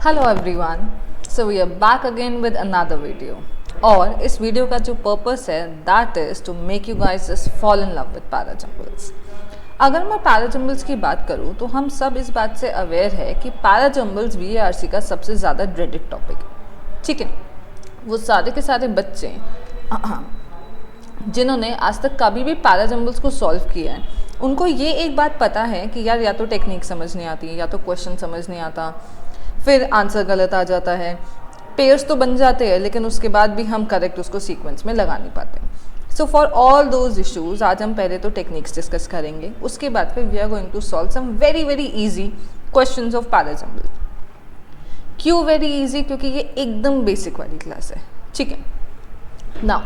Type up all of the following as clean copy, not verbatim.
Hello everyone, so we are back again with another video. और इस video का जो पर्पस है that is to make you guys just fall in love with parajumbles. अगर मैं parajumbles की बात करूँ तो हम सब इस बात से अवेयर है कि पैराजम्बल्स वीएआरसी का सबसे ज़्यादा ड्रेडेड टॉपिक है। ठीक है, वो सारे के सारे बच्चे जिन्होंने आज तक कभी भी पैराजम्बल्स को सॉल्व किया है उनको ये एक बात पता है कि यार या तो टेक्निक समझ नहीं आती, या तो क्वेश्चन समझ नहीं आता, फिर आंसर गलत आ जाता है। पेयर्स तो बन जाते हैं लेकिन उसके बाद भी हम करेक्ट उसको सीक्वेंस में लगा नहीं पाते। So for all those issues आज हम पहले तो टेक्निक्स डिस्कस करेंगे, उसके बाद फिर we are going to solve some very very easy questions of parajumble. क्यों वेरी इजी? क्योंकि ये एकदम बेसिक वाली क्लास है। ठीक है, नाउ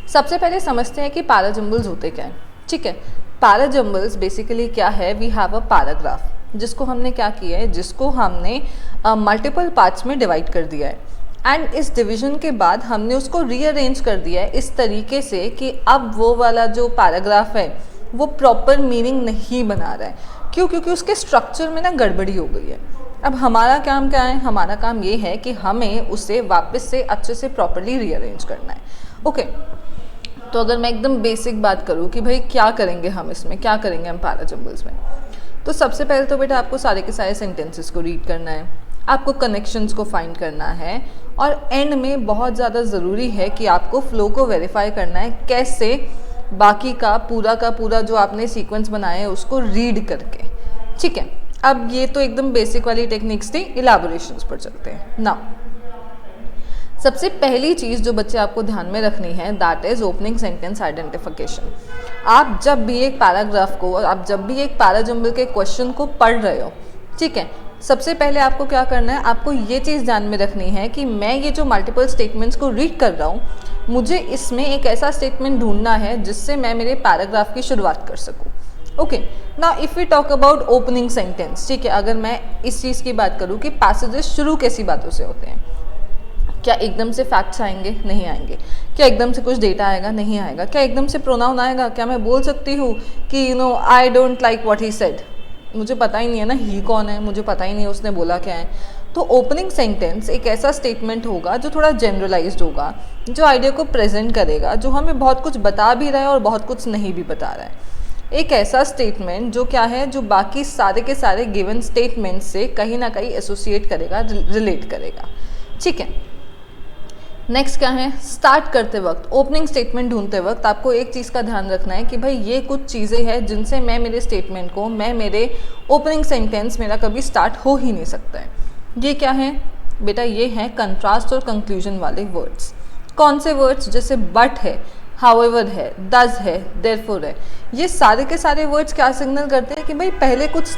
सबसे पहले समझते हैं कि पैराजम्बल्स होते क्या है। ठीक है, पैराजम्बल्स बेसिकली क्या है, वी हैव अ पैराग्राफ जिसको हमने क्या किया है, जिसको हमने मल्टीपल पार्ट्स में डिवाइड कर दिया है एंड इस डिवीजन के बाद हमने उसको रीअरेंज कर दिया है इस तरीके से कि अब वो वाला जो पैराग्राफ है वो प्रॉपर मीनिंग नहीं बना रहा है। क्यों? क्योंकि उसके स्ट्रक्चर में ना गड़बड़ी हो गई है। अब हमारा काम क्या है? हमारा काम ये है कि हमें उसे वापस से अच्छे से प्रॉपरली रीअरेंज करना है। ओके, तो अगर मैं एकदम बेसिक बात करूँ कि भाई क्या करेंगे हम इसमें, क्या करेंगे हम पैराजम्बल्स में, तो सबसे पहले तो बेटा आपको सारे के सारे सेंटेंसेस को रीड करना है, आपको कनेक्शंस को फाइंड करना है और एंड में बहुत ज़्यादा ज़रूरी है कि आपको फ्लो को वेरीफाई करना है, कैसे बाकी का पूरा जो आपने सीक्वेंस बनाया है उसको रीड करके। ठीक है, अब ये तो एकदम बेसिक वाली टेक्निक्स थी, इलाबोरेशंस पर चलते हैं। नाउ सबसे पहली चीज़ जो बच्चे आपको ध्यान में रखनी है that is opening sentence identification. आप जब भी एक पैराग्राफ को, आप जब भी एक पैराजम्बल के क्वेश्चन को पढ़ रहे हो, ठीक है, सबसे पहले आपको क्या करना है, आपको ये चीज़ ध्यान में रखनी है कि मैं ये जो मल्टीपल स्टेटमेंट्स को रीड कर रहा हूँ, मुझे इसमें एक ऐसा स्टेटमेंट ढूंढना है जिससे मैं मेरे पैराग्राफ की शुरुआत कर सकूँ। ओके, ना if we talk about opening sentence, ठीक है, अगर मैं इस चीज़ की बात करूँ कि पैसेजेस शुरू कैसी बातों से होते हैं, क्या एकदम से फैक्ट्स आएंगे? नहीं आएंगे। क्या एकदम से कुछ डेटा आएगा? नहीं आएगा। क्या एकदम से प्रोनाउन आएगा? क्या मैं बोल सकती हूँ कि I don't like what he said? मुझे पता ही नहीं है ना ही कौन है, मुझे पता ही नहीं है उसने बोला क्या है। तो ओपनिंग सेंटेंस एक ऐसा स्टेटमेंट होगा जो थोड़ा जनरलाइज्ड होगा, जो आइडिया को प्रेजेंट करेगा, जो हमें बहुत कुछ बता भी रहा है और बहुत कुछ नहीं भी बता रहा है। एक ऐसा स्टेटमेंट जो क्या है, जो बाकी सारे के सारे गिवन स्टेटमेंट से कहीं ना कहीं एसोसिएट करेगा, रिलेट करेगा। ठीक है, नेक्स्ट क्या है, स्टार्ट करते वक्त, ओपनिंग स्टेटमेंट ढूंढते वक्त आपको एक चीज़ का ध्यान रखना है कि भाई ये कुछ चीज़ें हैं जिनसे मैं मेरे स्टेटमेंट को, मैं मेरे ओपनिंग सेंटेंस मेरा कभी स्टार्ट हो ही नहीं सकता है। ये क्या है बेटा? ये है कंट्रास्ट और कंक्लूजन वाले वर्ड्स। कौन से वर्ड्स? जैसे बट है, हाउएवर है, डज है, देयरफॉर है। ये सारे के सारे वर्ड्स क्या सिग्नल करते हैं कि भाई पहले कुछ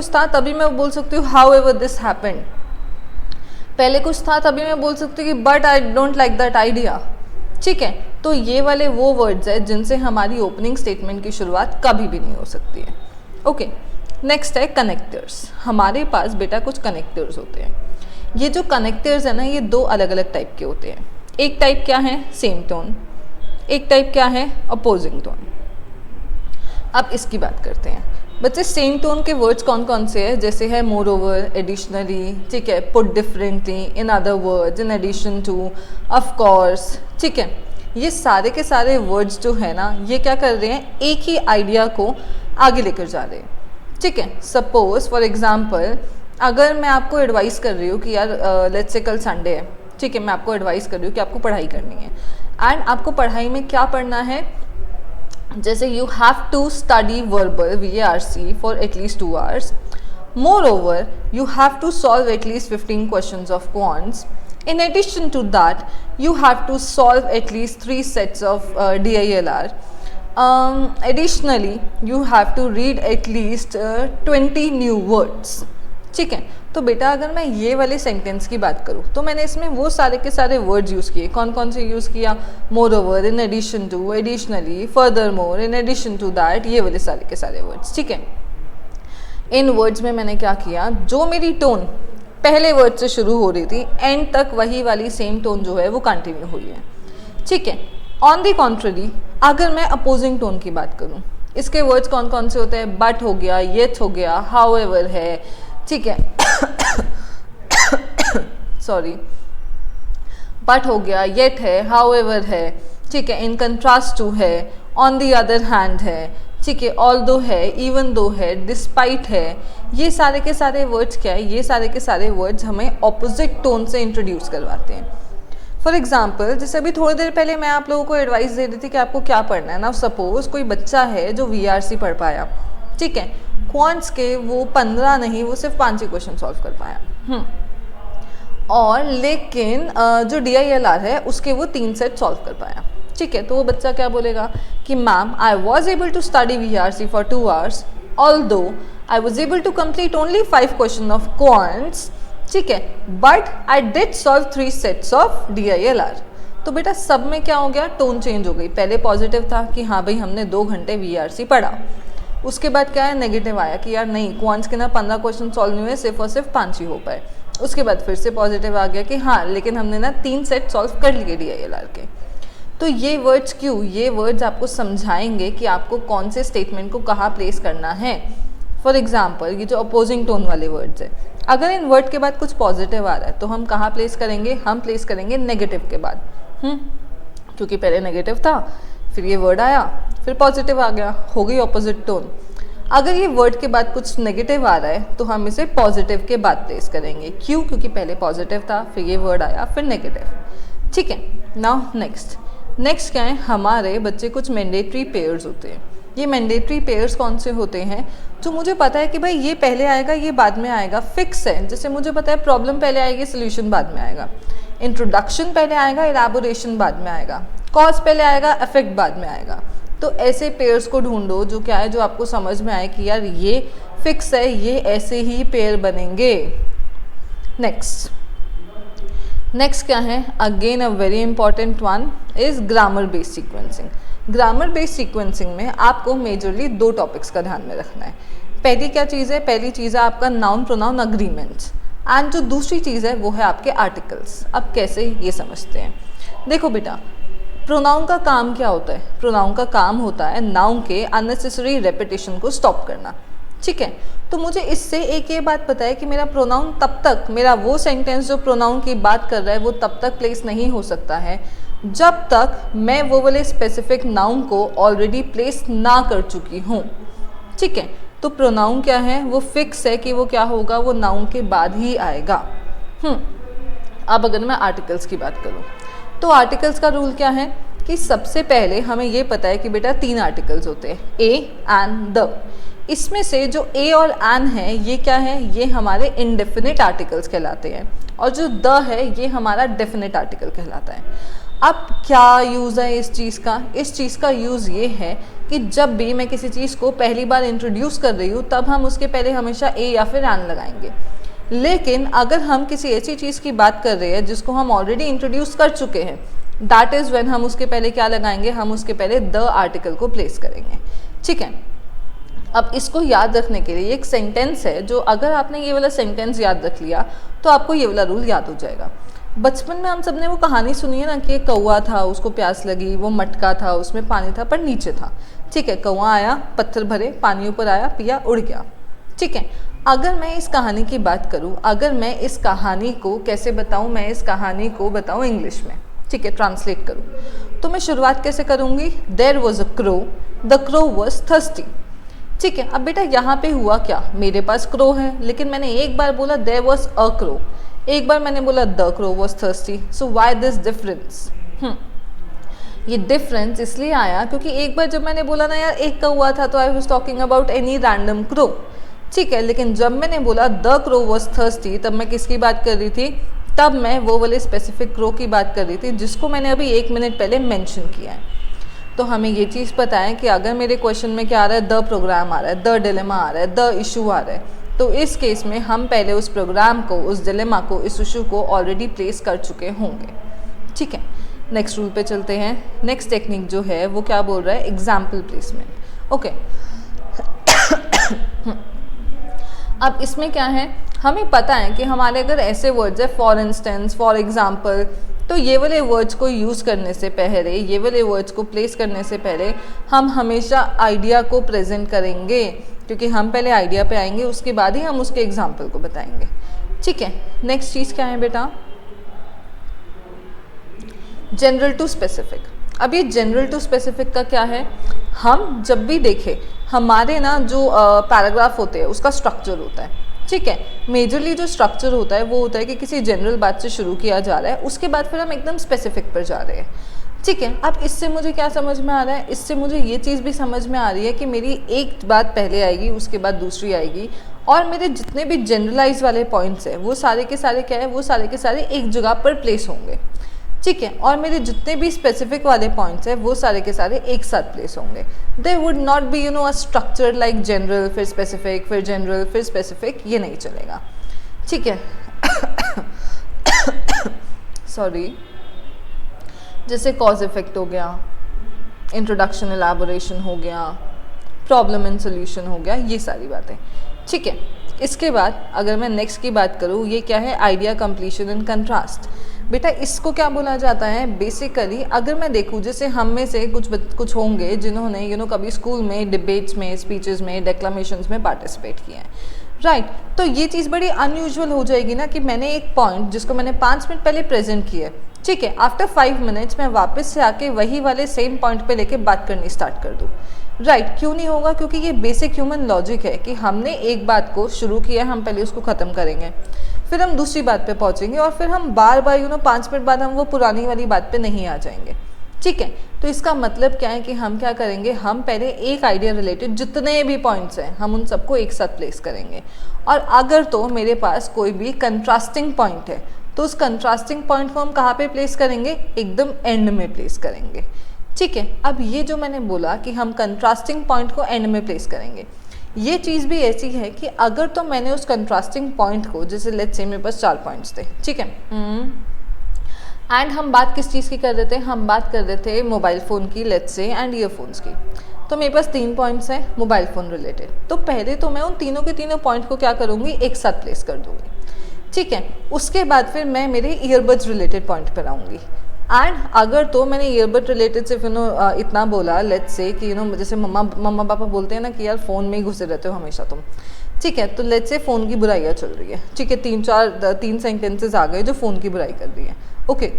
था तभी मैं बोल सकती हूँ हाउएवर दिस हैपेंड। पहले कुछ था तभी मैं बोल सकती हूँ कि but I don't like that idea. ठीक है, तो ये वाले वो वर्ड्स हैं जिनसे हमारी ओपनिंग स्टेटमेंट की शुरुआत कभी भी नहीं हो सकती है। ओके, नेक्स्ट है कनेक्टर्स। हमारे पास बेटा कुछ कनेक्टर्स होते हैं। ये जो कनेक्टर्स है ना, ये दो अलग अलग टाइप के होते हैं। एक टाइप क्या है? Same tone. एक टाइप क्या है? Opposing tone. अब इसकी बात करते हैं बच्चे। सेम टोन के वर्ड्स कौन कौन से हैं? जैसे है मोर ओवर, एडिशनली, ठीक है, put differently, in other words, in addition to, of course. ठीक है, ये सारे के सारे वर्ड्स जो है ना, ये क्या कर रहे हैं, एक ही आइडिया को आगे लेकर जा रहे हैं। ठीक है, सपोज फॉर एग्जांपल अगर मैं आपको एडवाइस कर रही हूँ कि यार लेट्स से कल संडे है, ठीक है, मैं आपको एडवाइस कर रही हूँ कि आपको पढ़ाई करनी है एंड आपको पढ़ाई में क्या पढ़ना है, जैसे you have to study verbal VARC for at least 2 hours. Moreover, you have to solve at least 15 questions of quants. In addition to that, you have to solve at least 3 sets of DILR. Additionally, you have to read at least 20 new words. ठीक है, तो बेटा अगर मैं ये वाले sentence की बात करूँ तो मैंने इसमें वो सारे के सारे वर्ड्स यूज़ किए। कौन कौन से यूज़ किया? Moreover, in addition to, additionally, furthermore, in addition to that, ये वाले सारे के सारे वर्ड्स। ठीक है, इन वर्ड्स में मैंने क्या किया, जो मेरी टोन पहले वर्ड से शुरू हो रही थी एंड तक वही वाली सेम टोन जो है वो कंटिन्यू हुई है। ठीक है, ऑन द कॉन्ट्ररी अगर मैं अपोजिंग टोन की बात करूँ, इसके वर्ड्स कौन कौन से होते हैं? बट हो गया, येट हो गया, हाउएवर है, ठीक है सॉरी, बट हो गया, येट है, हाउएवर है, ठीक है, इन कंट्रास्ट टू है, ऑन द अदर हैंड है, ठीक है, ऑल्दो है, इवन दो है, डिस्पाइट है, ये सारे के सारे वर्ड्स क्या है, ये सारे के सारे वर्ड्स हमें ऑपोजिट टोन से इंट्रोड्यूस करवाते हैं। फॉर एग्जाम्पल, जैसे अभी थोड़ी देर पहले मैं आप लोगों को एडवाइस दे रही थी कि आपको क्या पढ़ना है ना। सपोज कोई बच्चा है जो VRC पढ़ पाया, ठीक है, क्वांट्स के वो 15 नहीं, वो सिर्फ 5 ही क्वेश्चन सॉल्व कर पाया, और लेकिन जो DILR है उसके वो 3 सेट सॉल्व कर पाया, ठीक है। तो वो बच्चा क्या बोलेगा कि ma'am I was able to study VRC for 2 hours, although I was able to complete only 5 question of quants, ठीक है, but I did solve 3 sets of DILR। तो बेटा सब में क्या हो गया, टोन चेंज हो गई। पहले पॉजिटिव था कि हाँ भाई हमने 2 घंटे VRC पढ़ा, उसके बाद क्या है, नेगेटिव आया कि यार नहीं, क्वांट्स के ना 15 क्वेश्चन सॉल्व नहीं हुए, सिर्फ और सिर्फ 5 ही हो पाए। उसके बाद फिर से पॉजिटिव आ गया कि हाँ लेकिन हमने ना 3 सेट सॉल्व कर लिए DILR के। तो ये वर्ड्स क्यों, ये वर्ड्स आपको समझाएंगे कि आपको कौन से स्टेटमेंट को कहाँ प्लेस करना है। फॉर एग्जाम्पल, ये जो अपोजिंग टोन वाले वर्ड्स है, अगर इन वर्ड के बाद कुछ पॉजिटिव आ रहा है तो हम कहाँ प्लेस करेंगे, हम प्लेस करेंगे नेगेटिव के बाद, क्योंकि पहले नेगेटिव था, फिर ये वर्ड आया, फिर पॉजिटिव आ गया, हो गई ऑपोजिट टोन। अगर ये वर्ड के बाद कुछ नेगेटिव आ रहा है तो हम इसे पॉजिटिव के बाद प्लेस करेंगे। क्यों, क्योंकि पहले पॉजिटिव था, फिर ये वर्ड आया, फिर नेगेटिव, ठीक है। नाउ नेक्स्ट क्या है, हमारे बच्चे कुछ मैंडेटरी पेयर्स होते हैं। ये मैंडेटरी पेयर्स कौन से होते हैं, जो मुझे पता है कि भाई ये पहले आएगा, ये बाद में आएगा, फिक्स है। जैसे मुझे पता है प्रॉब्लम पहले आएगी, सोल्यूशन बाद में आएगा, इंट्रोडक्शन पहले आएगा, इलैबोरेशन बाद में आएगा, कॉज पहले आएगा, इफेक्ट बाद में आएगा। तो ऐसे पेयर्स को ढूंढो जो क्या है, जो आपको समझ में आए कि यार ये फिक्स है, ये ऐसे ही पेयर बनेंगे। नेक्स्ट क्या है, again a very important one is grammar based sequencing. Grammar based sequencing में आपको मेजरली 2 टॉपिक्स का ध्यान में रखना है। पहली क्या चीज़ है, पहली चीज़ है आपका नाउन प्रोनाउन अग्रीमेंट्स, एंड जो दूसरी चीज़ है वो है आपके आर्टिकल्स। अब कैसे ये समझते हैं, देखो बेटा, प्रोनाउन का काम क्या होता है, प्रोनाउन का काम होता है नाउन के अननेसेसरी रेपिटेशन को स्टॉप करना, ठीक है। तो मुझे इससे एक ये बात पता है कि मेरा प्रोनाउन तब तक, मेरा वो सेंटेंस जो प्रोनाउन की बात कर रहा है वो तब तक प्लेस नहीं हो सकता है जब तक मैं वो वाले स्पेसिफिक नाउन को ऑलरेडी प्लेस ना कर चुकी हूँ, ठीक है। तो प्रोनाउन क्या है, वो फिक्स है कि वो क्या होगा, वो नाउन के बाद ही आएगा। अब अगर मैं आर्टिकल्स की बात करूँ तो आर्टिकल्स का रूल क्या है कि सबसे पहले हमें ये पता है कि बेटा 3 आर्टिकल्स होते हैं, ए, एन, द। इसमें से जो ए और एन है ये क्या है, ये हमारे इनडेफिनिट आर्टिकल्स कहलाते हैं, और जो द है ये हमारा डेफिनेट आर्टिकल कहलाता है। अब क्या यूज़ है इस चीज़ का, इस चीज़ का यूज़ ये है कि जब भी मैं किसी चीज़ को पहली बार इंट्रोड्यूस कर रही हूँ तब हम उसके पहले हमेशा ए या फिर एन लगाएंगे। लेकिन अगर हम किसी ऐसी चीज़ की बात कर रहे हैं जिसको हम ऑलरेडी इंट्रोड्यूस कर चुके हैं, दैट इज़ व्हेन हम उसके पहले क्या लगाएंगे, हम उसके पहले द आर्टिकल को प्लेस करेंगे, ठीक है। अब इसको याद रखने के लिए एक सेंटेंस है, जो अगर आपने ये वाला सेंटेंस याद रख लिया तो आपको ये वाला रूल याद हो जाएगा। बचपन में हम सब ने वो कहानी सुनी है ना कि एक कौवा था, उसको प्यास लगी, वो मटका था, उसमें पानी था पर नीचे था, ठीक है। कौवा आया, पत्थर भरे, पानी ऊपर आया, पिया, उड़ गया, ठीक है। अगर मैं इस कहानी की बात करूं, अगर मैं इस कहानी को कैसे बताऊं, मैं इस कहानी को बताऊं इंग्लिश में, ठीक है, ट्रांसलेट करूं, तो मैं शुरुआत कैसे करूंगी, there was a crow, the crow was thirsty, ठीक है। अब बेटा यहाँ पे हुआ क्या, मेरे पास क्रो है लेकिन मैंने एक बार बोला देयर वॉज अ क्रो, एक बार मैंने बोला the crow was thirsty, so why this difference. ये डिफरेंस इसलिए आया क्योंकि एक बार जब मैंने बोला ना यार एक कौवा था तो I was talking about any random crow, ठीक है। लेकिन जब मैंने बोला द क्रो वॉज थर्स्टी तब मैं किसकी बात कर रही थी, तब मैं वो वाले स्पेसिफिक क्रो की बात कर रही थी जिसको मैंने अभी 1 मिनट पहले मेंशन किया है। तो हमें ये चीज़ पता है कि अगर मेरे क्वेश्चन में क्या आ रहा है, द प्रोग्राम आ रहा है, द डिलेमा आ रहा है, द इशू आ रहा है, तो इस केस में हम पहले उस प्रोग्राम को, उस डिलेमा को, इस इशू को ऑलरेडी प्लेस कर चुके होंगे, ठीक है। नेक्स्ट रूल पे चलते हैं। नेक्स्ट टेक्निक जो है वो क्या बोल रहा है, एग्जाम्पल प्लेसमेंट, ओके। अब इसमें क्या है, हमें पता है कि हमारे अगर ऐसे वर्ड्स है फॉर इंस्टेंस, फॉर एग्जाम्पल, तो ये वाले वर्ड्स को यूज़ करने से पहले, ये वाले वर्ड्स को प्लेस करने से पहले हम हमेशा आइडिया को प्रेजेंट करेंगे, क्योंकि हम पहले आइडिया पे आएंगे, उसके बाद ही हम उसके एग्जाम्पल को बताएंगे, ठीक है। नेक्स्ट चीज़ क्या है बेटा, जनरल टू स्पेसिफिक। अब ये जनरल टू स्पेसिफिक का क्या है, हम जब भी देखें हमारे ना जो पैराग्राफ होते हैं उसका स्ट्रक्चर होता है, ठीक है। मेजरली जो स्ट्रक्चर होता है वो होता है कि किसी जनरल बात से शुरू किया जा रहा है, उसके बाद फिर हम एकदम स्पेसिफिक पर जा रहे हैं, ठीक है। अब इससे मुझे क्या समझ में आ रहा है, इससे मुझे ये चीज़ भी समझ में आ रही है कि मेरी एक बात पहले आएगी, उसके बाद दूसरी आएगी, और मेरे जितने भी जनरलाइज वाले पॉइंट्स हैं वो सारे के सारे क्या है, वो सारे के सारे एक जगह पर प्लेस होंगे, ठीक है। और मेरे जितने भी स्पेसिफिक वाले पॉइंट्स हैं वो सारे के सारे एक साथ प्लेस होंगे। There would not be a structure like general फिर स्पेसिफिक फिर जनरल फिर स्पेसिफिक, ये नहीं चलेगा, ठीक है। सॉरी, जैसे कॉज इफेक्ट हो गया, इंट्रोडक्शन एलैबोरेशन हो गया, प्रॉब्लम एंड सोल्यूशन हो गया, ये सारी बातें, ठीक है। इसके बाद अगर मैं नेक्स्ट की बात करूँ, ये क्या है, आइडिया कंप्लीशन एंड कंट्रास्ट। बेटा इसको क्या बोला जाता है, बेसिकली अगर मैं देखूँ जैसे हम में से कुछ होंगे जिन्होंने कभी स्कूल में डिबेट्स में, स्पीचेस में, डेक्लामेशंस में पार्टिसिपेट किया है, राइट। तो ये चीज़ बड़ी अनयूजुअल हो जाएगी ना कि मैंने एक पॉइंट जिसको मैंने 5 मिनट पहले प्रेजेंट किया है, ठीक है, आफ्टर 5 मिनट्स मैं वापस से आके वही वाले सेम पॉइंट पे लेके बात करनी स्टार्ट कर दूँ, राइट। क्यों नहीं होगा, क्योंकि ये बेसिक ह्यूमन लॉजिक है कि हमने एक बात को शुरू किया, हम पहले उसको ख़त्म करेंगे, फिर हम दूसरी बात पे पहुंचेंगे, और फिर हम बार बार 5 मिनट बाद हम वो पुरानी वाली बात पे नहीं आ जाएंगे, ठीक है। तो इसका मतलब क्या है कि हम क्या करेंगे, हम पहले एक आइडिया रिलेटेड जितने भी पॉइंट्स हैं हम उन सबको एक साथ प्लेस करेंगे, और अगर तो मेरे पास कोई भी कंट्रास्टिंग पॉइंट है तो उस कंट्रास्टिंग पॉइंट को हम कहाँ पे प्लेस करेंगे, एकदम एंड में प्लेस करेंगे, ठीक है। अब ये जो मैंने बोला कि हम कंट्रास्टिंग पॉइंट को एंड में प्लेस करेंगे, ये चीज़ भी ऐसी है कि अगर तो मैंने उस कंट्रास्टिंग पॉइंट को, जैसे लेट्स से मेरे पास 4 पॉइंट्स थे, ठीक है, एंड हम बात किस चीज़ की कर रहे थे, हम बात कर रहे थे मोबाइल फ़ोन की, लेट्स से, एंड ईयरफोन्स की। तो मेरे पास 3 पॉइंट्स हैं मोबाइल फ़ोन रिलेटेड, तो पहले तो मैं उन तीनों के तीनों पॉइंट को क्या करूँगी, एक साथ प्लेस कर दूँगी, ठीक है। उसके बाद फिर मैं मेरे ईयरबड्स रिलेटेड पॉइंट पर आऊँगी, एंड अगर तो मैंने ईयरबड रिलेटेड सिर्फ इतना बोला, लेट्स से कि जैसे मम्मा पापा बोलते हैं ना कि यार फ़ोन में ही घुसे रहते हो हमेशा तुम, ठीक है, तो लेट्स से फ़ोन की बुराइयाँ चल रही है, ठीक है, 3 सेंटेंसेस आ गए जो फ़ोन की बुराई कर रही है, ओके,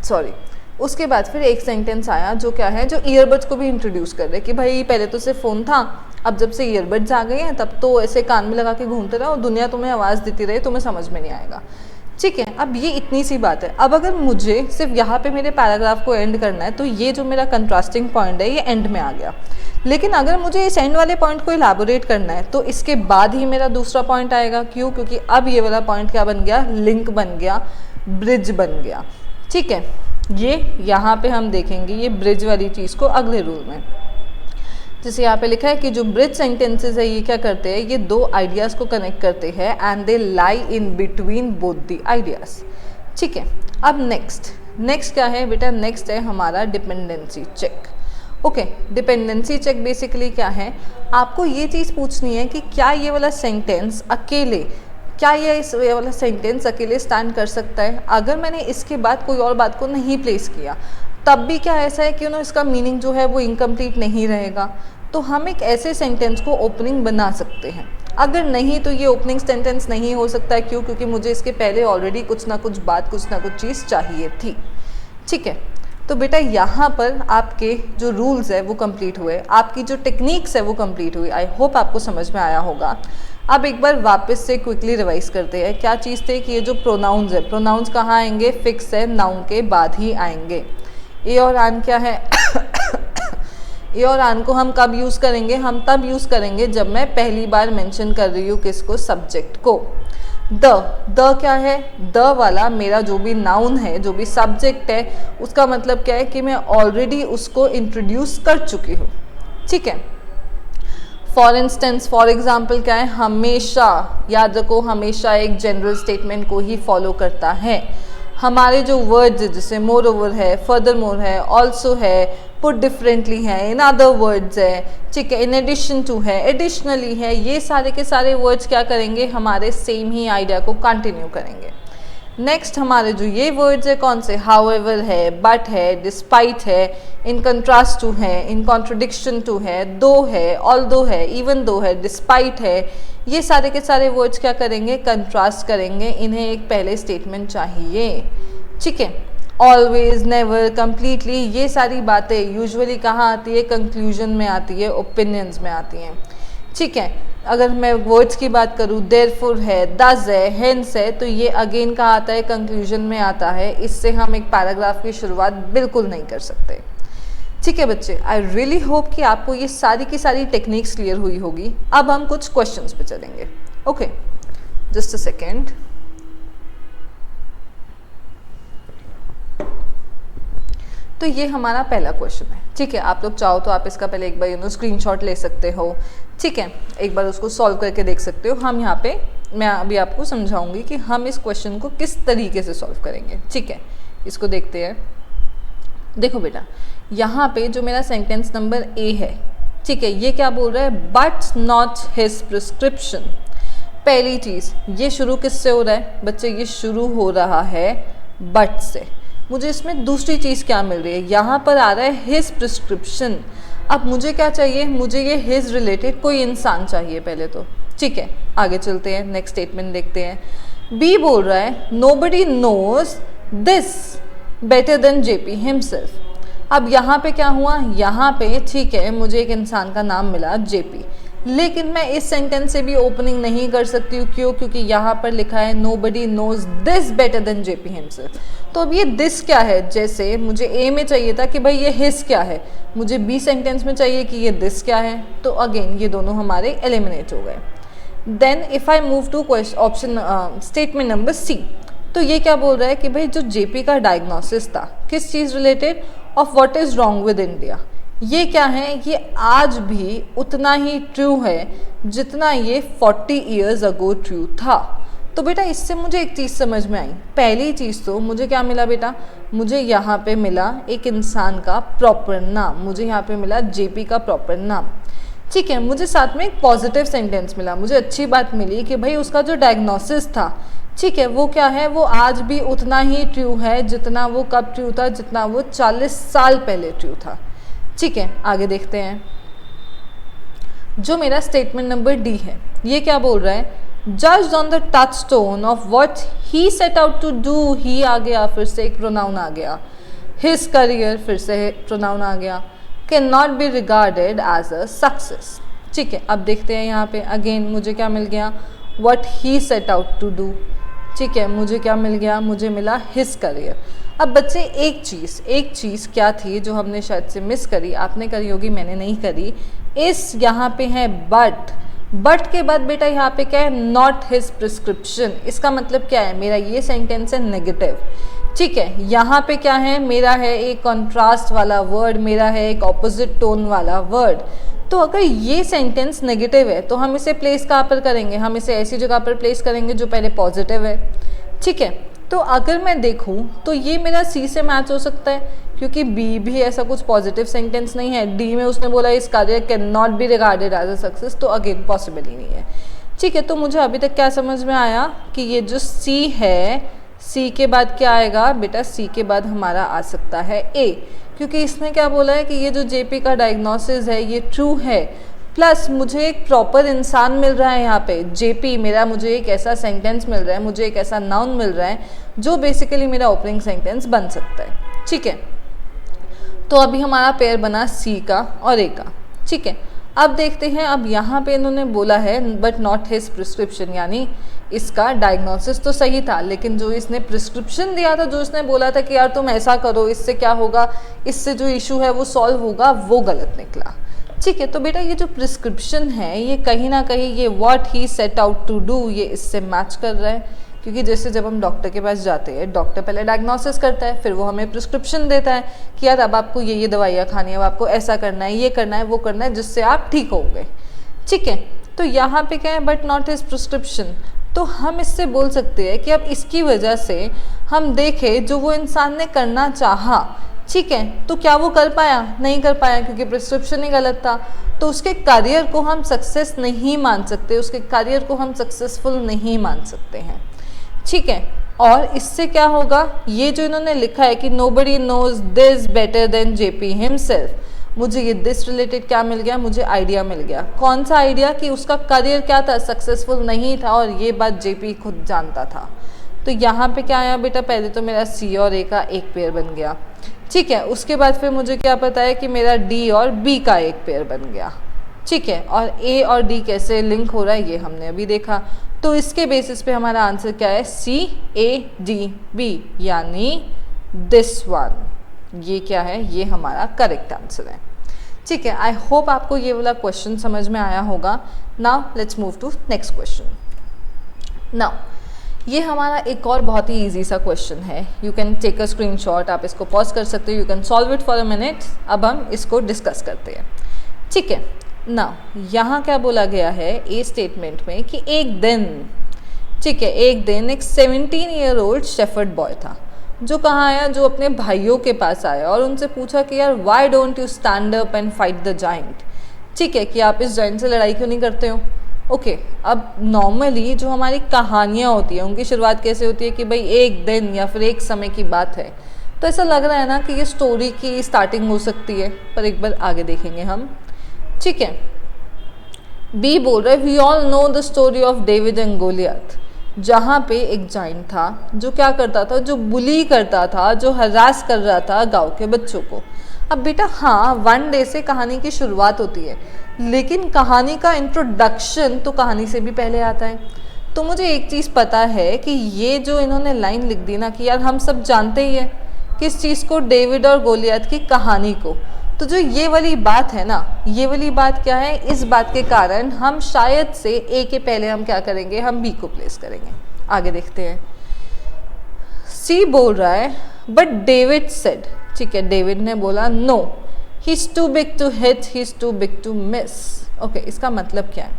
सॉरी। उसके बाद फिर एक सेंटेंस आया जो क्या है, जो ईयरबड्स को भी इंट्रोड्यूस कर रहे कि भाई पहले तो सिर्फ फ़ोन था, अब जब से ईयरबड्स आ गए हैं तब तो ऐसे कान में लगा के घूमते रहो, दुनिया तुम्हें आवाज़ देती रहे, तुम्हें समझ में नहीं आएगा, ठीक है। अब ये इतनी सी बात है। अब अगर मुझे सिर्फ यहाँ पे मेरे पैराग्राफ को एंड करना है तो ये जो मेरा कंट्रास्टिंग पॉइंट है ये एंड में आ गया, लेकिन अगर मुझे इस एंड वाले पॉइंट को इलैबोरेट करना है तो इसके बाद ही मेरा दूसरा पॉइंट आएगा। क्यों? क्योंकि अब ये वाला पॉइंट क्या बन गया, लिंक बन गया, ब्रिज बन गया, ठीक है। ये यहाँ पे हम देखेंगे ये ब्रिज वाली चीज़ को अगले रूल में, जैसे यहाँ पे लिखा है कि जो ब्रिज सेंटेंसेस है ये क्या करते हैं, ये दो आइडियाज़ को कनेक्ट करते हैं and they lie in between both the ideas, ठीक है। अब नेक्स्ट क्या है बेटा, नेक्स्ट है हमारा dependency check. Okay, dependency check basically क्या है, आपको ये चीज़ पूछनी है कि क्या ये वाला सेंटेंस अकेले, क्या ये वाला सेंटेंस अकेले स्टैंड कर सकता है। अगर मैंने इसके बाद कोई और बात को नहीं प्लेस किया तब भी क्या ऐसा है कि इसका मीनिंग जो है वो इनकम्प्लीट नहीं रहेगा, तो हम एक ऐसे सेंटेंस को ओपनिंग बना सकते हैं। अगर नहीं तो ये ओपनिंग सेंटेंस नहीं हो सकता है। क्यों? क्योंकि मुझे इसके पहले ऑलरेडी कुछ ना कुछ बात, कुछ ना कुछ चीज़ चाहिए थी, ठीक है। तो बेटा यहाँ पर आपके जो रूल्स है वो कंप्लीट हुए, आपकी जो टेक्निक्स है वो कंप्लीट हुई। आई होप आपको समझ में आया होगा। अब एक बार वापस से क्विकली रिवाइज करते हैं। क्या चीज़ थे कि ये जो प्रोनाउंस है, प्रोनाउंस कहाँ आएंगे, फिक्स है, नाउन के बाद ही आएंगे। ए और आन क्या है ए और आन को हम कब यूज़ करेंगे, हम तब यूज़ करेंगे जब मैं पहली बार मेंशन कर रही हूँ किसको, सब्जेक्ट को। द क्या है, द वाला मेरा जो भी नाउन है, जो भी सब्जेक्ट है, उसका मतलब क्या है कि मैं ऑलरेडी उसको इंट्रोड्यूस कर चुकी हूँ, ठीक है। फॉर इंस्टेंस, फॉर एग्जाम्पल क्या है, हमेशा, याद रखो हमेशा एक जनरल स्टेटमेंट को ही फॉलो करता है। हमारे जो वर्ड्स जैसे मोर ओवर है, फर्दर मोर है, ऑल्सो है, पुट डिफरेंटली है, इन अदर वर्ड्स है, ठीक है, इन एडिशन टू है, एडिशनली है, ये सारे के सारे वर्ड्स क्या करेंगे, हमारे सेम ही आइडिया को कंटिन्यू करेंगे। नेक्स्ट हमारे जो ये वर्ड्स है कौन से, हाउएवर है, बट है, डिस्पाइट है, इन कंट्रास्ट टू है, इन कॉन्ट्रडिक्शन टू है, दो है, ऑल्दो है, इवन दो है, डिस्पाइट है, ये सारे के सारे वर्ड्स क्या करेंगे, कंट्रास्ट करेंगे। इन्हें एक पहले स्टेटमेंट चाहिए, ठीक है। ऑलवेज, नेवर, कम्प्लीटली, ये सारी बातें यूजुअली कहाँ आती है, कंक्लूजन में आती है, ओपिनियंस में आती हैं। ठीक है, अगर मैं वर्ड्स की बात करूँ, देयरफॉर है, दस है, हेंस है, तो ये अगेन कहाँ आता है, कंक्लूजन में आता है। इससे हम एक पैराग्राफ की शुरुआत बिल्कुल नहीं कर सकते। ठीक है बच्चे, आई रियली होप कि आपको ये सारी की सारी टेक्निक्स क्लियर हुई होगी। अब हम कुछ क्वेश्चंस पे चलेंगे। Okay, just a second. तो ये हमारा पहला क्वेश्चन है। ठीक है, आप लोग चाहो तो आप इसका पहले एक बार स्क्रीनशॉट ले सकते हो। ठीक है, एक बार उसको सॉल्व करके देख सकते हो। हम यहाँ पे, मैं अभी आपको समझाऊंगी कि हम इस क्वेश्चन को किस तरीके से सॉल्व करेंगे। ठीक है, इसको देखते हैं। देखो बेटा, यहाँ पे जो मेरा सेंटेंस नंबर ए है, ठीक है, ये क्या बोल रहा है, बट नॉट हिज प्रिस्क्रिप्शन। पहली चीज़, ये शुरू किससे हो रहा है बच्चे, ये शुरू हो रहा है बट से। मुझे इसमें दूसरी चीज़ क्या मिल रही है, यहाँ पर आ रहा है हिज प्रिस्क्रिप्शन। अब मुझे क्या चाहिए, मुझे ये हिज रिलेटेड कोई इंसान चाहिए पहले तो। ठीक है, आगे चलते हैं, नेक्स्ट स्टेटमेंट देखते हैं। बी बोल रहा है nobody knows this better than JP himself. अब यहाँ पे क्या हुआ, यहाँ पे ठीक है मुझे एक इंसान का नाम मिला जेपी, लेकिन मैं इस सेंटेंस से भी ओपनिंग नहीं कर सकती हूँ। क्यों, क्योंकि यहाँ पर लिखा है nobody knows this better than JP himself. तो अब ये दिस क्या है, जैसे मुझे ए में चाहिए था कि भाई ये हिस क्या है, मुझे बी सेंटेंस में चाहिए कि ये दिस क्या है। तो अगेन ये दोनों हमारे एलिमिनेट हो गए। Then if I move to option statement number C, तो ये क्या बोल रहा है कि भाई जो जेपी का डायग्नोसिस था किस चीज़ related, of what is wrong with India, ये क्या है, ये आज भी उतना ही ट्रू है जितना ये 40 ईयर्स अगो ट्रू था। तो बेटा इससे मुझे एक चीज़ समझ में आई। पहली चीज़ तो मुझे क्या मिला बेटा, मुझे यहाँ पे मिला एक इंसान का प्रॉपर नाम, मुझे यहाँ पे मिला जेपी का प्रॉपर नाम। ठीक है, मुझे साथ में एक पॉजिटिव सेंटेंस मिला, मुझे अच्छी बात मिली कि भाई उसका जो डायग्नोसिस था, ठीक है, वो क्या है, वो आज भी उतना ही ट्रू है जितना वो कब ट्रू था, जितना वो 40 साल पहले ट्रू था। ठीक है, आगे देखते हैं। जो मेरा स्टेटमेंट नंबर डी है, ये क्या बोल रहा है, judged on the touch tone of what he set out to do, ही आ गया, फिर से एक प्रोनाउन आ गया, हिज करियर, फिर से प्रोनाउन आ गया, can not be regarded as a success. ठीक है, अब देखते हैं यहाँ पे अगेन मुझे क्या मिल गया, what he set out to do. ठीक है, मुझे क्या मिल गया, मुझे मिला हिज करियर। अब बच्चे एक चीज़ क्या थी जो हमने शायद से मिस करी, आपने करी होगी, मैंने नहीं करी। इस यहाँ पे है बट के बाद बेटा यहाँ पे क्या है, नॉट हिज प्रिस्क्रिप्शन। इसका मतलब क्या है, मेरा ये सेंटेंस है नेगेटिव। ठीक है, यहाँ पे क्या है, मेरा है एक कॉन्ट्रास्ट वाला वर्ड, मेरा है एक ऑपोजिट टोन वाला वर्ड। तो अगर ये सेंटेंस नेगेटिव है तो हम इसे प्लेस कहाँ पर करेंगे, हम इसे ऐसी जगह पर प्लेस करेंगे जो पहले पॉजिटिव है। ठीक है, तो अगर मैं देखूं तो ये मेरा सी से मैच हो सकता है, क्योंकि बी भी ऐसा कुछ पॉजिटिव सेंटेंस नहीं है। डी में उसने बोला इस कार्य can not be regarded as a success, तो अगेन पॉसिबल ही नहीं है। ठीक है, तो मुझे अभी तक क्या समझ में आया कि ये जो सी है, सी के बाद क्या आएगा बेटा, सी के बाद हमारा आ सकता है ए, क्योंकि इसने क्या बोला है कि ये जो जेपी का डायग्नोसिस है ये ट्रू है, प्लस मुझे एक प्रॉपर इंसान मिल रहा है यहाँ पे, जेपी मेरा, मुझे एक ऐसा सेंटेंस मिल रहा है, मुझे एक ऐसा नाउन मिल रहा है जो बेसिकली मेरा ओपनिंग सेंटेंस बन सकता है। ठीक है, तो अभी हमारा पेयर बना सी का और ए का। ठीक है, अब देखते हैं, अब यहाँ पे इन्होंने बोला है बट नॉट हिज प्रिस्क्रिप्शन, यानी इसका डायग्नोसिस तो सही था, लेकिन जो इसने प्रिस्क्रिप्शन दिया था, जो इसने बोला था कि यार तुम ऐसा करो, इससे क्या होगा, इससे जो इशू है वो सॉल्व होगा, वो गलत निकला। ठीक है, तो बेटा ये जो प्रिस्क्रिप्शन है ये कहीं ना कहीं ये what he set out to do, ये इससे मैच कर रहा है। क्योंकि जैसे जब हम डॉक्टर के पास जाते हैं, डॉक्टर पहले डायग्नोसिस करता है, फिर वो हमें प्रिस्क्रिप्शन देता है कि यार अब आपको ये दवाइयाँ खानी है, अब आपको ऐसा करना है, ये करना है, वो करना है, जिससे आप ठीक हो गए। ठीक है, तो यहाँ पे क्या है, बट नॉट हिज प्रिस्क्रिप्शन, तो हम इससे बोल सकते हैं कि अब इसकी वजह से हम देखें जो वो इंसान ने करना चाहा, ठीक है, तो क्या वो कर पाया, नहीं कर पाया, क्योंकि प्रिस्क्रिप्शन ही गलत था। तो उसके करियर को हम सक्सेस नहीं मान सकते, उसके करियर को हम सक्सेसफुल नहीं मान सकते हैं। ठीक है, और इससे क्या होगा, ये जो इन्होंने लिखा है कि nobody knows this better than JP himself, मुझे ये दिस रिलेटेड क्या मिल गया, मुझे आइडिया मिल गया। कौन सा आइडिया, कि उसका करियर क्या था, सक्सेसफुल नहीं था, और ये बात जेपी खुद जानता था। तो यहाँ पे क्या आया बेटा, पहले तो मेरा सी और ए का एक पेयर बन गया, ठीक है। उसके बाद फिर मुझे क्या पता है कि मेरा डी और बी का एक पेयर बन गया, ठीक है। और ए और डी कैसे लिंक हो रहा है ये हमने अभी देखा। तो इसके बेसिस पे हमारा आंसर क्या है, सी ए डी बी, यानी दिस वन, ये क्या है, ये हमारा करेक्ट आंसर है, ठीक है। आई होप आपको ये वाला क्वेश्चन समझ में आया होगा। Now let's move to next question. Now ये हमारा एक और बहुत ही इजी सा क्वेश्चन है, you can take a screenshot, आप इसको पॉज कर सकते हो, you can solve it for a minute. अब हम इसको डिस्कस करते हैं, ठीक है। नाउ यहाँ क्या बोला गया है ए स्टेटमेंट में कि एक दिन, ठीक है, एक दिन एक 17 ईयर ओल्ड शेफर्ड बॉय था जो कहाँ आया, जो अपने भाइयों के पास आया और उनसे पूछा कि यार why don't you stand up and fight the giant, ठीक है, कि आप इस जाइंट से लड़ाई क्यों नहीं करते हो। ओके अब नॉर्मली जो हमारी कहानियाँ होती हैं उनकी शुरुआत कैसे होती है कि भाई एक दिन या फिर एक समय की बात है, तो ऐसा लग रहा है ना कि ये स्टोरी की स्टार्टिंग हो सकती है, पर एक बार आगे देखेंगे हम, ठीक है। बी बोल रहा है we all know the story of David and Goliath, जहाँ पे एक जाइंट था जो क्या करता था, जो बुली करता था, जो हरास कर रहा था गांव के बच्चों को। अब बेटा हाँ, वन डे से कहानी की शुरुआत होती है, लेकिन कहानी का इंट्रोडक्शन तो कहानी से भी पहले आता है। तो मुझे एक चीज़ पता है कि ये जो इन्होंने लाइन लिख दी ना कि यार हम सब जानते ही है किस चीज़ को, डेविड और गोलियत की कहानी को। तो जो ये वाली बात है ना, ये वाली बात क्या है, इस बात के कारण हम शायद से ए के पहले हम क्या करेंगे, हम बी को प्लेस करेंगे। आगे देखते हैं। सी बोल रहा है बट डेविड सेड, ठीक है, डेविड ने बोला no he is too big to hit, he is too big to miss. Okay इसका मतलब क्या है,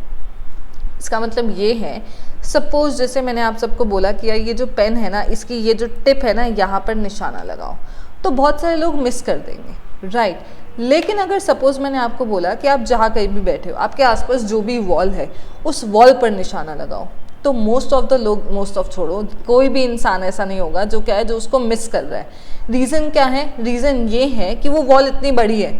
इसका मतलब ये है, सपोज जैसे मैंने आप सबको बोला कि यार ये जो पेन है ना, इसकी ये जो टिप है ना, यहाँ पर निशाना लगाओ, तो बहुत सारे लोग मिस कर देंगे, राइट। लेकिन अगर सपोज मैंने आपको बोला कि आप जहाँ कहीं भी बैठे हो, आपके आसपास जो भी वॉल है उस वॉल पर निशाना लगाओ, तो मोस्ट ऑफ द लोग, मोस्ट ऑफ छोड़ो, कोई भी इंसान ऐसा नहीं होगा जो क्या है, जो उसको मिस कर रहा है। रीज़न क्या है, रीज़न ये है कि वो वॉल इतनी बड़ी है,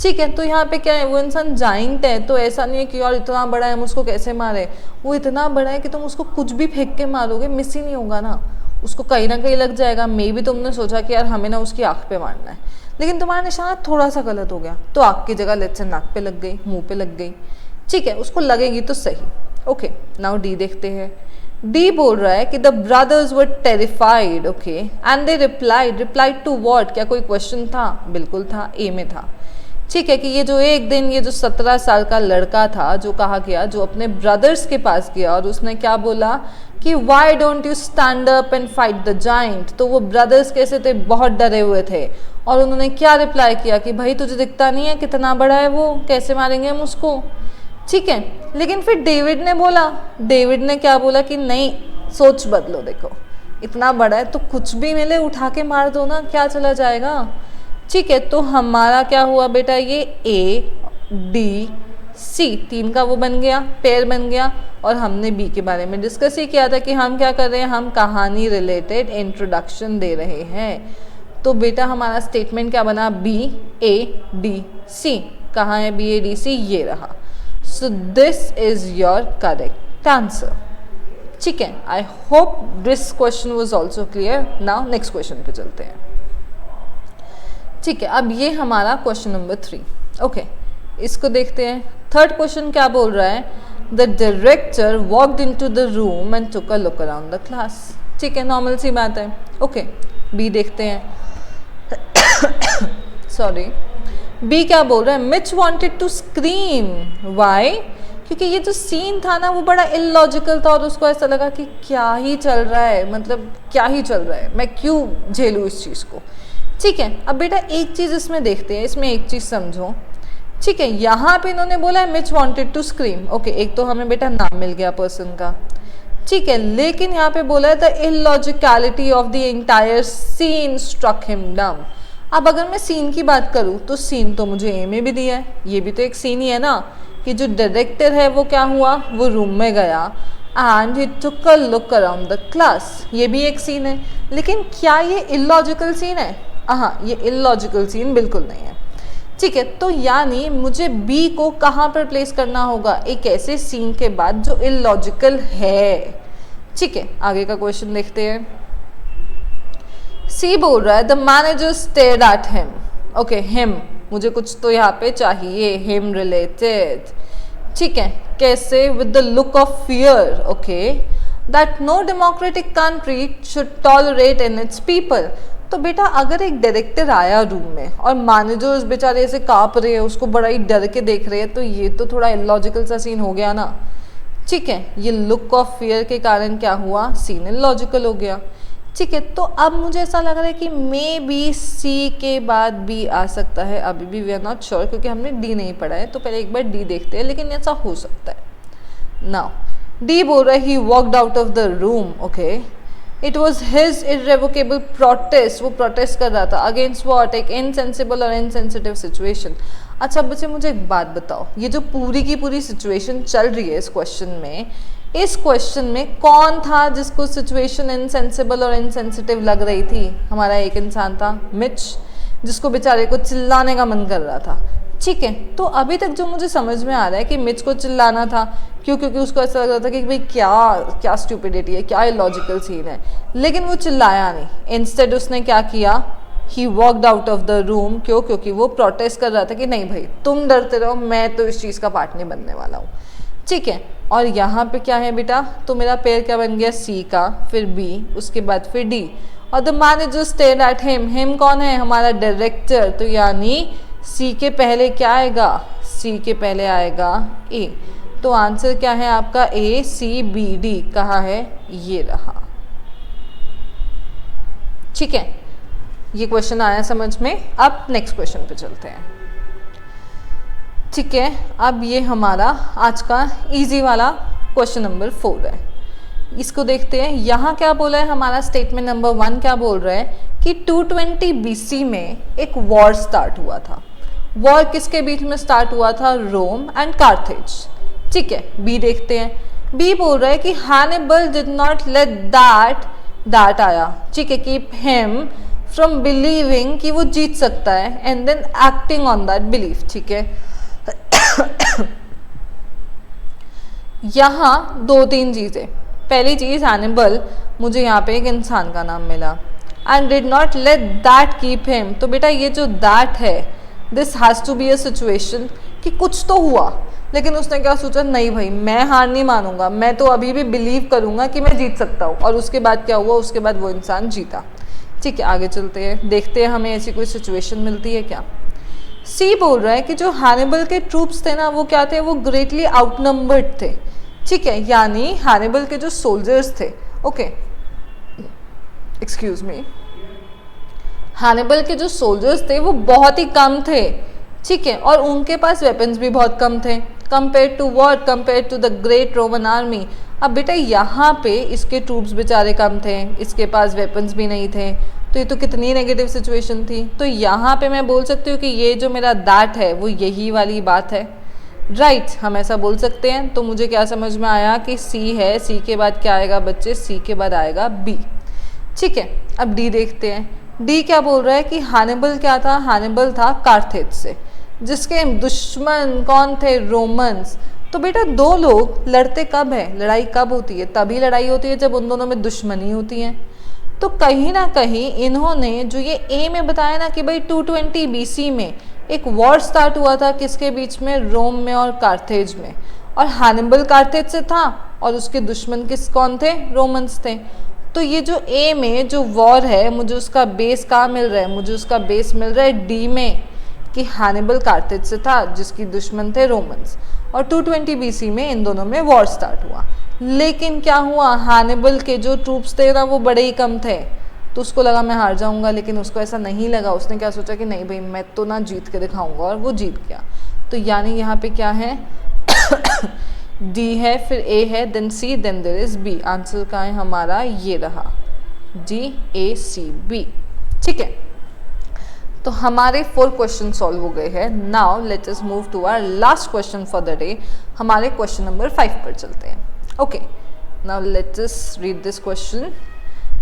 ठीक है। तो यहाँ पे क्या है, वो इंसान जाइंट है, तो ऐसा नहीं है कि यार इतना बड़ा है हम उसको कैसे मारे, वो इतना बड़ा है कि तुम उसको कुछ भी फेंक के मारोगे मिस ही नहीं होगा ना, उसको कहीं ना कहीं लग जाएगा। मे भी तुमने सोचा कि यार हमें ना उसकी आँख पे मारना है, लेकिन तुम्हारा निशाना थोड़ा सा गलत हो गया, तो आँख की जगह लेट्स से नाक पे लग गई, मुंह पे लग गई, ठीक है, उसको लगेगी तो सही। ओके नाउ डी देखते हैं। डी बोल रहा है कि the brothers were terrified, okay, and they replied to what, क्या कोई क्वेश्चन था, बिल्कुल था, ए में था, ठीक है, कि ये जो एक दिन ये जो 17 साल का लड़का था जो कहा गया, जो अपने ब्रदर्स के पास गया और उसने क्या बोला कि why don't you stand up and fight the giant. तो वो ब्रदर्स कैसे थे, बहुत डरे हुए थे, और उन्होंने क्या रिप्लाई किया कि भाई तुझे दिखता नहीं है कितना बड़ा है वो, कैसे मारेंगे हम उसको, ठीक है। लेकिन फिर डेविड ने बोला, डेविड ने क्या बोला कि नहीं, सोच बदलो, देखो इतना बड़ा है तो कुछ भी मिले उठा के मार दो ना, क्या चला जाएगा, ठीक है। तो हमारा क्या हुआ बेटा, ये ए डी सी तीन का वो बन गया, पेयर बन गया। और हमने बी के बारे में डिस्कस ही किया था कि हम क्या कर रहे हैं, हम कहानी रिलेटेड इंट्रोडक्शन दे रहे हैं। तो बेटा हमारा स्टेटमेंट क्या बना, बी ए डी सी, कहाँ है बी ए डी सी, ये रहा। So this is your correct answer, ठीक है। I hope this question was also clear. Now next question पे चलते हैं, ठीक है। अब ये हमारा क्वेश्चन नंबर 3, ओके, इसको देखते हैं। थर्ड क्वेश्चन क्या बोल रहा है, the director walked into the room and took a look around the class, ठीक है, नॉर्मल सी बात है। ओके बी देखते हैं। सॉरी, बी क्या बोल रहा है, Mitch wanted to scream, why, क्योंकि ये जो सीन था ना वो बड़ा इलॉजिकल था और उसको ऐसा लगा कि क्या ही चल रहा है, मतलब क्या ही चल रहा है, मैं क्यों झेलूँ इस चीज़ को, ठीक है। अब बेटा एक चीज़ इसमें देखते हैं, इसमें एक चीज़ समझो, ठीक है। यहाँ पे इन्होंने बोला है Mitch wanted to scream, okay, एक तो हमें बेटा नाम मिल गया पर्सन का, ठीक है, लेकिन यहाँ पे बोला है the illogicality of the entire scene struck him dumb. अब अगर मैं सीन की बात करूँ तो सीन तो मुझे ए में भी दिया है, ये भी तो एक सीन ही है ना, कि जो डायरेक्टर है वो क्या हुआ, वो रूम में गया and he took a look around the class, ये भी एक सीन है। लेकिन क्या ये इलॉजिकल सीन है, हाँ ये इलॉजिकल सीन बिल्कुल नहीं है, ठीक है। तो यानी मुझे बी को कहाँ पर प्लेस करना होगा, एक ऐसे सीन के बाद जो इलॉजिकल है, ठीक है, आगे का क्वेश्चन देखते हैं। सी बोल रहा है the manager stared at him. Okay, him, मुझे कुछ तो यहाँ पे चाहिए, हिम रिलेटेड। ठीक है, कैसे? With the look of fear. Okay, that no democratic country should tolerate in its people. तो बेटा अगर एक डायरेक्टर आया रूम में और मैनेजर्स बेचारे ऐसे काँप रहे हैं, उसको बड़ा ही डर के देख रहे हैं, तो ये तो थोड़ा इलॉजिकल सा सीन हो गया ना। ठीक है, ये लुक ऑफ फियर के कारण क्या हुआ, सीन इलॉजिकल हो गया। ठीक है, तो अब मुझे ऐसा लग रहा है कि मे बी सी के बाद बी आ सकता है। अभी भी वी आर नॉट श्योर क्योंकि हमने डी नहीं पढ़ा है, तो पहले एक बार डी देखते हैं, लेकिन ऐसा हो सकता है। नाउ डी बोल रहा है he walked out of the room. Okay, it was his irrevocable protest. वो प्रोटेस्ट कर रहा था अगेंस्ट वॉट, एक इनसेंसिबल और इनसेंसिटिव सिचुएशन। अच्छा बच्चे मुझे एक बात बताओ, ये जो पूरी की पूरी सिचुएशन चल रही है इस क्वेश्चन में, इस क्वेश्चन में कौन था जिसको सिचुएशन इनसेंसिबल और इनसेंसिटिव लग रही थी? हमारा एक इंसान था, मिच, जिसको बेचारे को चिल्लाने का मन कर रहा था। ठीक है, तो अभी तक जो मुझे समझ में आ रहा है कि मिच को चिल्लाना था, क्यों? क्योंकि उसको ऐसा लग रहा था कि भाई क्या क्या स्टूपिडिटी है, क्या इलॉजिकल सीन है, लेकिन वो चिल्लाया नहीं। इंस्टेड उसने क्या किया, ही walked out of the room. क्यों? क्योंकि वो प्रोटेस्ट कर रहा था कि नहीं भाई तुम डरते रहो, मैं तो इस चीज़ का पार्ट नहीं बनने वाला हूँ। ठीक है, और यहाँ पे क्या है बेटा, तो मेरा पेयर क्या बन गया, सी का, फिर बी, उसके बाद फिर डी। और the manager stared at him. Him कौन है? हमारा डायरेक्टर। तो यानी सी के पहले क्या आएगा, सी के पहले आएगा ए। तो आंसर क्या है आपका, ए सी बी डी। कहाँ है, ये रहा। ठीक है, ये क्वेश्चन आया समझ में। अब नेक्स्ट क्वेश्चन पे चलते हैं। ठीक है, अब ये हमारा आज का इजी वाला क्वेश्चन नंबर 4 है। इसको देखते हैं। यहाँ क्या बोला है हमारा स्टेटमेंट नंबर 1 क्या बोल रहा है कि 220 BC में एक वॉर स्टार्ट हुआ था। वॉर किसके बीच में स्टार्ट हुआ था, रोम एंड कार्थेज। ठीक है, बी देखते हैं। बी बोल रहा है कि Hannibal did not let that आया, ठीक है, कीप हिम फ्रॉम बिलीविंग कि वो जीत सकता है, and then acting on that belief. ठीक है, यहाँ 2-3 चीज़ें। पहली चीज़, हैनिबल, मुझे यहाँ पे एक इंसान का नाम मिला, and did not let that keep him. तो बेटा ये जो दैट है, this has to be a situation कि कुछ तो हुआ, लेकिन उसने क्या सोचा, नहीं भाई मैं हार नहीं मानूंगा, मैं तो अभी भी बिलीव करूंगा कि मैं जीत सकता हूँ। और उसके बाद क्या हुआ, उसके बाद वो इंसान जीता। ठीक है, आगे चलते हैं, देखते हैं हमें ऐसी कोई सिचुएशन मिलती है क्या। सी बोल रहा है कि जो हैनिबल के ट्रूप्स थे ना, वो क्या थे, वो ग्रेटली आउटनंबर्ड थे। ठीक है, यानी हैनिबल के जो सोल्जर्स थे, ओके एक्सक्यूज मी, हैनिबल के जो सोल्जर्स थे वो बहुत ही कम थे। ठीक है, और उनके पास वेपन्स भी बहुत कम थे, compare to what, compare to the great Roman army. अब बेटा यहाँ पे इसके ट्रूप्स बेचारे कम थे, इसके पास वेपन्स भी नहीं थे, तो ये तो कितनी नेगेटिव सिचुएशन थी। तो यहाँ पे मैं बोल सकती हूँ कि ये जो मेरा दैट है वो यही वाली बात है, राइट हम ऐसा बोल सकते हैं। तो मुझे क्या समझ में आया कि सी है, सी के बाद क्या आएगा बच्चे, सी के बाद आएगा बी। ठीक है, अब डी देखते हैं। डी क्या बोल रहा है कि हैनिबल क्या था, हैनिबल था कार्थेज से, जिसके दुश्मन कौन थे, रोमन्स। तो बेटा दो लोग लड़ते कब है, लड़ाई कब होती है, तभी लड़ाई होती है जब उन दोनों में दुश्मनी होती है। तो कहीं ना कहीं इन्होंने जो ये ए में बताया ना कि भाई 220 BC में एक वॉर स्टार्ट हुआ था, किसके बीच में, रोम में और कार्थेज में, और हैनिबल कार्थेज से था और उसके दुश्मन कौन थे, रोमन्स थे। तो ये जो ए में जो वॉर है, मुझे उसका बेस कहाँ मिल रहा है, मुझे उसका बेस मिल रहा है डी में, कि हैनिबल कार्थेज से था जिसकी दुश्मन थे रोमन्स, और 220 BC में इन दोनों में वॉर स्टार्ट हुआ। लेकिन क्या हुआ, हैनिबल के जो ट्रूप्स थे ना वो बड़े ही कम थे, तो उसको लगा मैं हार जाऊंगा, लेकिन उसको ऐसा नहीं लगा। उसने क्या सोचा कि नहीं भाई मैं तो ना जीत के दिखाऊंगा, और वो जीत गया। तो यानी यहाँ पे क्या है डी है, फिर ए है, then C, then there is B. Answer का है हमारा ये रहा, डी ए सी बी। ठीक है, तो हमारे 4 क्वेश्चन सॉल्व हो गए हैं। Now let us move to our last question for the day. हमारे क्वेश्चन नंबर 5 पर चलते हैं। Okay, now let us read this question.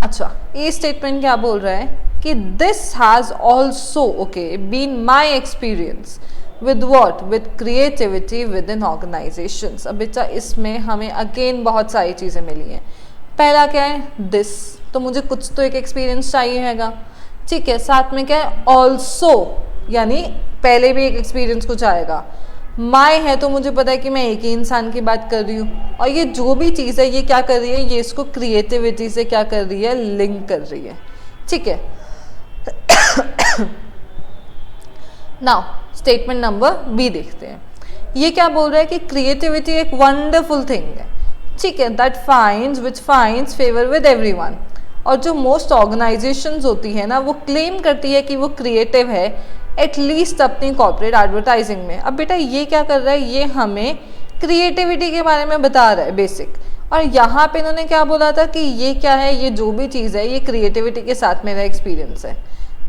अच्छा, ये स्टेटमेंट क्या बोल रहा है कि this has also okay been my experience with what, with creativity within organisations. अब बेटा इसमें हमें अगेन बहुत सारी चीज़ें मिली हैं। पहला क्या है, दिस, तो मुझे कुछ तो एक एक्सपीरियंस चाहिए हैगा, ठीक है। साथ में क्या है, ऑल्सो, यानी पहले भी एक एक्सपीरियंस कुछ आएगा। माई है तो मुझे पता है कि मैं एक ही इंसान की बात कर रही हूँ, और ये जो भी चीज़ है ये क्या कर रही है, ये इसको क्रिएटिविटी से क्या कर रही है, लिंक कर रही है, ठीक है। नाउ स्टेटमेंट नंबर बी देखते हैं। ये क्या बोल रहा है कि क्रिएटिविटी एक वंडरफुल थिंग है, ठीक है, that finds which finds favour with everyone. और जो मोस्ट ऑर्गेनाइजेशंस होती है ना, वो क्लेम करती है कि वो क्रिएटिव है, एटलीस्ट अपनी कॉर्पोरेट एडवर्टाइजिंग में। अब बेटा ये क्या कर रहा है, ये हमें क्रिएटिविटी के बारे में बता रहा है बेसिक, और यहाँ पे इन्होंने क्या बोला था कि ये क्या है, ये जो भी चीज़ है ये क्रिएटिविटी के साथ मेरा एक्सपीरियंस है,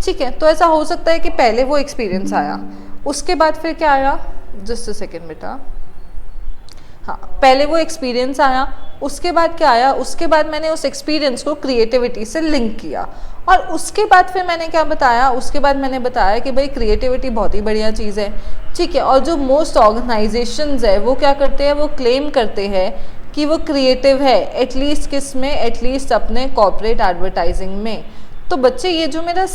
ठीक है। तो ऐसा हो सकता है कि पहले वो एक्सपीरियंस आया, उसके बाद फिर क्या आया, जस्ट अ सेकेंड बेटा, हाँ, पहले वो एक्सपीरियंस आया, उसके बाद क्या आया, उसके बाद मैंने उस एक्सपीरियंस को क्रिएटिविटी से लिंक किया, और उसके बाद फिर मैंने क्या बताया, उसके बाद मैंने बताया कि भाई क्रिएटिविटी बहुत ही बढ़िया चीज़ है, ठीक है। और जो मोस्ट ऑर्गेनाइजेशंस है वो क्या करते हैं, वो क्लेम करते हैं कि वो क्रिएटिव है, एटलीस्ट किस में, एटलीस्ट अपने कॉर्पोरेट एडवर्टाइजिंग में। तो बच्चे ये जो मेरा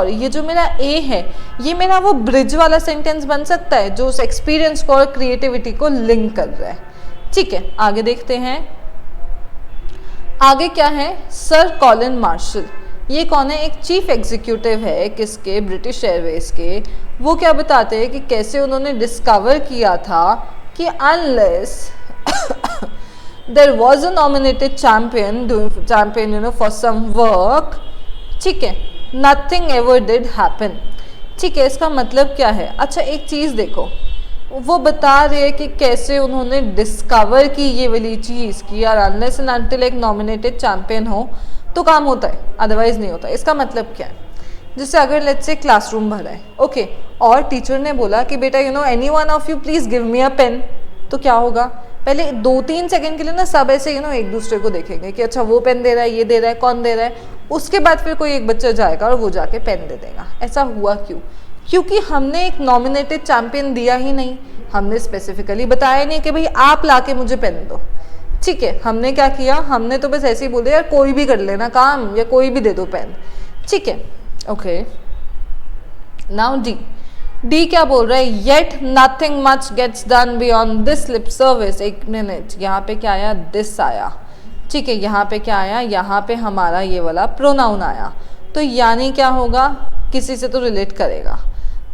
ये जो मेरा ए है, ये मेरा वो ब्रिज वाला सेंटेंस बन सकता है जो उस एक्सपीरियंस को और क्रिएटिविटी को लिंक कर रहा है, ठीक है। आगे देखते हैं, आगे क्या है, सर कॉलिन मार्शल, ये कौन है, एक चीफ एग्जीक्यूटिव है किसके, ब्रिटिश एयरवेज के। वो क्या बताते हैं कि कैसे उन्होंने डिस्कवर किया था कि unless there was a nominated champion you know for some work, ठीक है, नथिंग एवर डिड हैपन, ठीक है। इसका मतलब क्या है, अच्छा एक चीज़ देखो, वो बता रहे हैं कि कैसे उन्होंने डिस्कवर की ये वाली चीज़ की, यार अनलेस एंड अनटिल एक नॉमिनेटेड चैंपियन हो तो काम होता है, अदरवाइज नहीं होता। इसका मतलब क्या है, जैसे अगर लेट्स से क्लासरूम भरा है, ओके, और टीचर ने बोला कि बेटा you know any one of you please give me a pen, तो क्या होगा, पहले 2-3 सेकंड के लिए ना सब ऐसे एक दूसरे को देखेंगे कि अच्छा वो पेन दे रहा है, ये दे रहा है, कौन दे रहा है। उसके बाद फिर कोई एक बच्चा जाएगा और वो जाके पेन दे देगा। ऐसा हुआ क्यों, क्योंकि हमने एक नॉमिनेटेड चैंपियन दिया ही नहीं, हमने स्पेसिफिकली बताया नहीं कि भाई आप लाके मुझे पेन दो, ठीक है। हमने क्या किया, हमने तो बस ऐसे ही बोल दिया यार कोई भी कर लेना काम, या कोई भी दे दो पेन, ठीक है, ओके। नाउ डी क्या बोल रहा है, yet nothing much gets done beyond this lip service. एक मिनट, यहाँ पे क्या आया, दिस आया, ठीक है। यहाँ पे क्या आया, यहाँ पे हमारा ये वाला प्रोनाउन आया, तो यानी क्या होगा, किसी से तो रिलेट करेगा,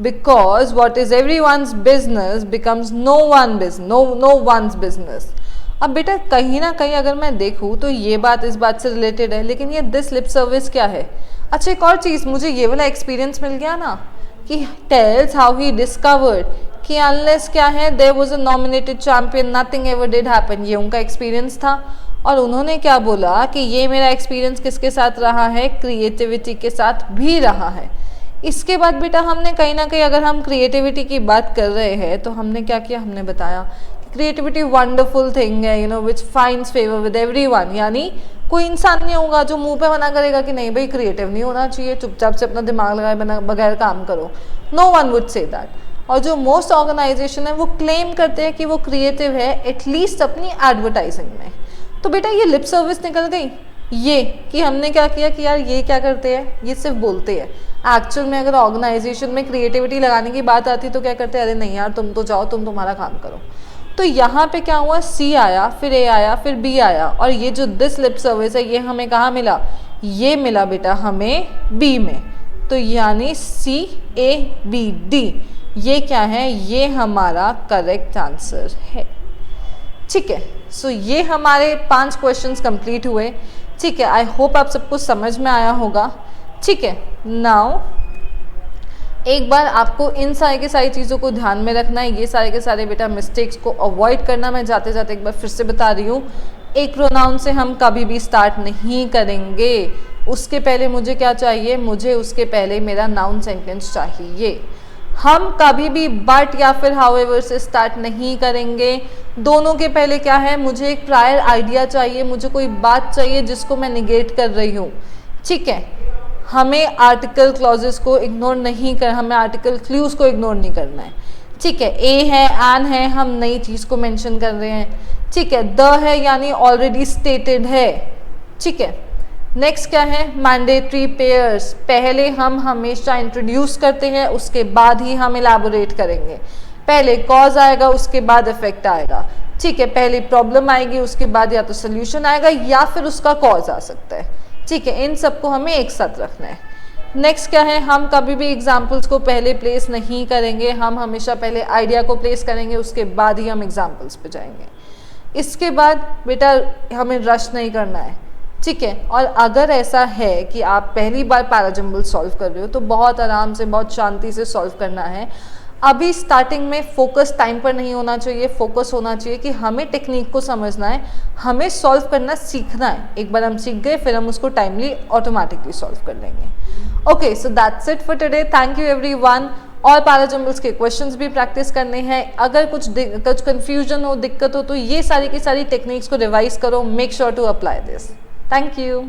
because what is everyone's business becomes no one's business. अब बेटा कहीं ना कहीं अगर मैं देखूँ तो ये बात इस बात से रिलेटेड है, लेकिन ये दिस लिप सर्विस क्या है। अच्छा एक और चीज़, मुझे ये वाला एक्सपीरियंस मिल गया ना कि टेल्स हाउ ही डिस्कवर्ड कि अनलेस क्या है, there was a nominated champion nothing ever did happen, ये उनका एक्सपीरियंस था। और उन्होंने क्या बोला कि ये मेरा एक्सपीरियंस किसके साथ रहा है, क्रिएटिविटी के साथ भी रहा है। इसके बाद बेटा हमने कहीं ना कहीं, अगर हम क्रिएटिविटी की बात कर रहे हैं तो हमने क्या किया, हमने बताया क्रिएटिविटी वंडरफुल थिंग है, you know which finds favour with everyone. यानी कोई इंसान नहीं होगा जो मुंह पे मना करेगा कि नहीं भाई क्रिएटिव नहीं होना चाहिए, चुपचाप से अपना दिमाग लगाए बगैर काम करो, no one would say that. और जो मोस्ट ऑर्गेनाइजेशन है वो क्लेम करते हैं कि वो क्रिएटिव है, एटलीस्ट अपनी एडवर्टाइजिंग में। तो बेटा ये लिप सर्विस निकल गई, ये कि हमने क्या किया कि यार ये क्या करते हैं, ये सिर्फ बोलते हैं। एक्चुअल में अगर ऑर्गेनाइजेशन में क्रिएटिविटी लगाने की बात आती तो क्या करते हैं, अरे नहीं यार तुम तो जाओ, तुम तुम्हारा काम करो। तो यहाँ पे क्या हुआ, सी आया, फिर ए आया, फिर बी आया, और ये जो दिस लिप सर्विस है ये हमें कहाँ मिला, ये मिला बेटा हमें बी में। तो यानी सी ए बी डी ये क्या है, ये हमारा करेक्ट आंसर है, ठीक है। सो ये हमारे 5 क्वेश्चंस कंप्लीट हुए, ठीक है। आई होप आप सबको समझ में आया होगा, ठीक है। नाउ एक बार आपको इन सारी की सारी चीज़ों को ध्यान में रखना है, ये सारे के सारे बेटा मिस्टेक्स को अवॉइड करना। मैं जाते जाते एक बार फिर से बता रही हूँ, एक प्रोनाउन से हम कभी भी स्टार्ट नहीं करेंगे, उसके पहले मुझे क्या चाहिए, मुझे उसके पहले मेरा नाउन सेंटेंस चाहिए। हम कभी भी बट या फिर हाउएवर से स्टार्ट नहीं करेंगे। दोनों के पहले क्या है, मुझे एक प्रायर आइडिया चाहिए, मुझे कोई बात चाहिए जिसको मैं निगेट कर रही हूँ, ठीक है। हमें आर्टिकल क्लॉजेस को इग्नोर नहीं कर, हमें आर्टिकल क्लूज को इग्नोर नहीं करना है, ठीक है। ए है, एन है, हम नई चीज़ को मेंशन कर रहे हैं, ठीक है, द है यानी ऑलरेडी स्टेटेड है, ठीक है। नेक्स्ट क्या है, मैंडेटरी पेयर्स, पहले हम हमेशा इंट्रोड्यूस करते हैं, उसके बाद ही हम इलैबोरेट करेंगे। पहले कॉज आएगा, उसके बाद इफेक्ट आएगा, ठीक है। पहले प्रॉब्लम आएगी, उसके बाद या तो सोल्यूशन आएगा या फिर उसका कॉज आ सकता है, ठीक है। इन सबको हमें एक साथ रखना है। नेक्स्ट क्या है, हम कभी भी एग्जाम्पल्स को पहले प्लेस नहीं करेंगे, हम हमेशा पहले आइडिया को प्लेस करेंगे, उसके बाद ही हम एग्जाम्पल्स पे जाएंगे। इसके बाद बेटा हमें रश नहीं करना है, ठीक है। और अगर ऐसा है कि आप पहली बार पैराजम्बल सॉल्व कर रहे हो तो बहुत आराम से, बहुत शांति से सॉल्व करना है। अभी स्टार्टिंग में फोकस टाइम पर नहीं होना चाहिए, फोकस होना चाहिए कि हमें टेक्निक को समझना है, हमें सॉल्व करना सीखना है। एक बार हम सीख गए फिर हम उसको टाइमली ऑटोमेटिकली सॉल्व कर लेंगे। Okay, so that's it for today. Thank you everyone. और पैराजम्बल्स के क्वेश्चंस भी प्रैक्टिस करने हैं। अगर कुछ कन्फ्यूजन हो, दिक्कत हो तो ये सारी की सारी टेक्निक्स को रिवाइज करो। Make sure to apply this. Thank you.